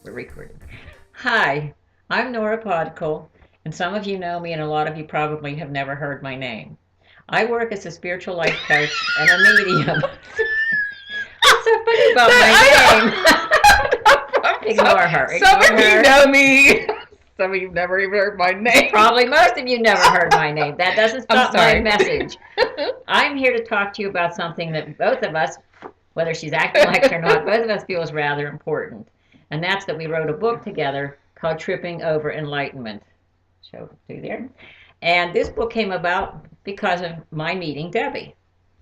We're recording. Hi, I'm Nora Podkul, and some of you know me, and a lot of you probably have never heard my name. I work as a spiritual life coach and a medium. What's so funny about my name? Ignore her. Some Ignore of you her. know me. Some of you never even heard my name. Probably most of you never heard my name. That doesn't I'm stop my sorry. message. I'm here to talk to you about something that both of us, whether she's acting like it or not, both of us feel is rather important. And that's that we wrote a book together called Tripping Over Enlightenment. Show through there. And this book came about because of my meeting Debbie.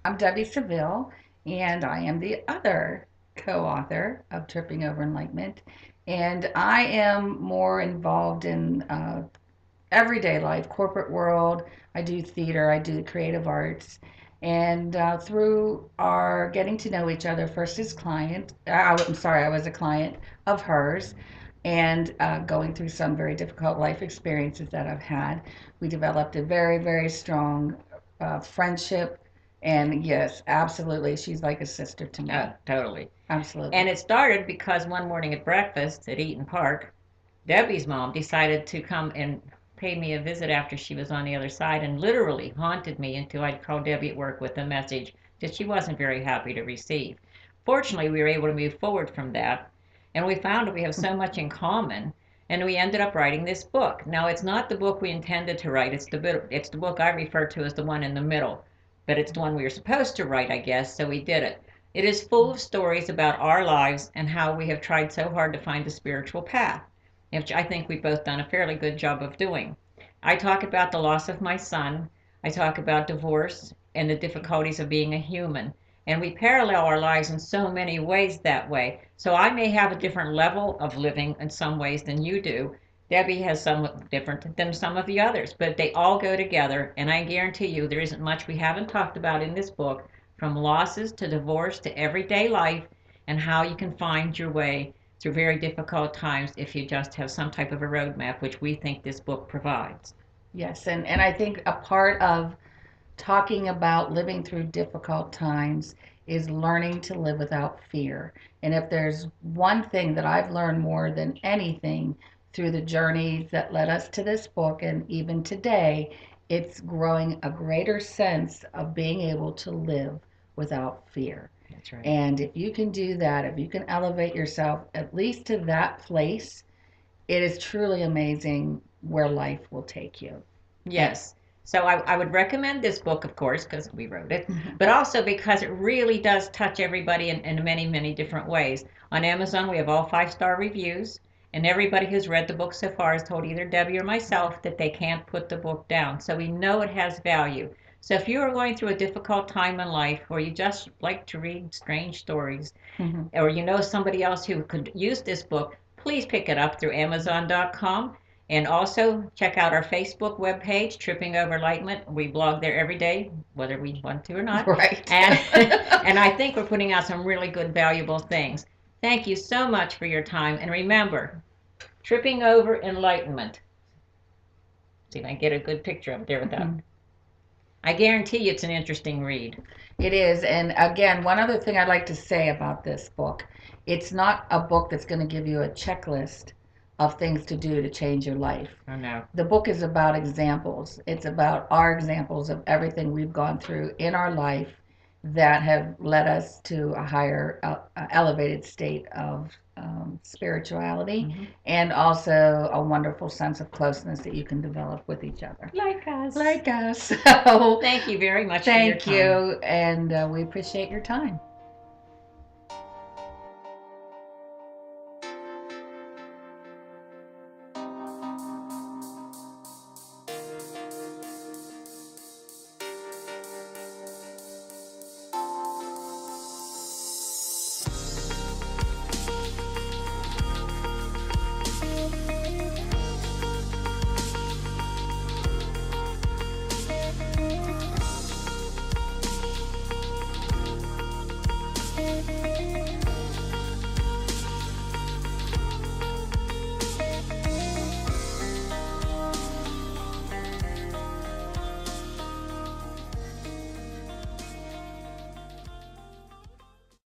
I'm Debbie Seville, and I am the other co-author of Tripping Over Enlightenment. And I am more involved in everyday life, corporate world. I do theater, I do the creative arts. And through our getting to know each other, first as I'm sorry, I was a client of hers, and going through some very difficult life experiences that I've had, we developed a very, very strong friendship. And yes, absolutely, she's like a sister to me. Totally. And Absolutely. it started because one morning at breakfast at Eaton Park, Debbie's mom decided to come and pay me a visit after she was on the other side and literally haunted me until I'd called Debbie at work with a message that she wasn't very happy to receive. Fortunately, we were able to move forward from that, and we found that we have so much in common, and we ended up writing this book. Now, it's not the book we intended to write, it's the book I refer to as the one in the middle, but it's the one we were supposed to write, I guess, so we did it. It is full of stories about our lives and how we have tried so hard to find a spiritual path, which I think we've both done a fairly good job of doing. I talk about the loss of my son. I talk about divorce and the difficulties of being a human. And we parallel our lives in so many ways that way. So I may have a different level of living in some ways than you do. Debbie has somewhat different than some of the others, but they all go together. And I guarantee you there isn't much we haven't talked about in this book, from losses to divorce to everyday life, and how you can find your way through very difficult times if you just have some type of a roadmap, which we think this book provides. Yes, and I think a part of talking about living through difficult times is learning to live without fear. And if there's one thing that I've learned more than anything through the journeys that led us to this book and even today, it's growing a greater sense of being able to live without fear. That's right. And if you can do that, if you can elevate yourself at least to that place, it is truly amazing where life will take you. And Yes. So I would recommend this book, of course, because we wrote it, mhm. but also because it really does touch everybody in many, many different ways. On Amazon, we have all 5-star reviews, and everybody who's read the book so far has told either Debbie or myself that they can't put the book down. So we know it has value. So if you are going through a difficult time in life, or you just like to read strange stories, Mhm. or you know somebody else who could use this book, please pick it up through Amazon.com. And also check out our Facebook webpage, Tripping Over Enlightenment. We blog there every day, whether we want to or not. Right. And and I think we're putting out some really good, valuable things. Thank you so much for your time. And remember, Tripping Over Enlightenment. See if I can get a good picture up there without. Mhm. I guarantee you it's an interesting read. It is. And again, one other thing I'd like to say about this book, it's not a book that's going to give you a checklist of things to do to change your life. Oh no. The book is about examples. It's about our examples of everything we've gone through in our life that have led us to a higher, elevated state of spirituality, Mm-hmm. and also a wonderful sense of closeness that you can develop with each other. Like us. Like us. So Thank you very much for your thank time. you, and we appreciate your time.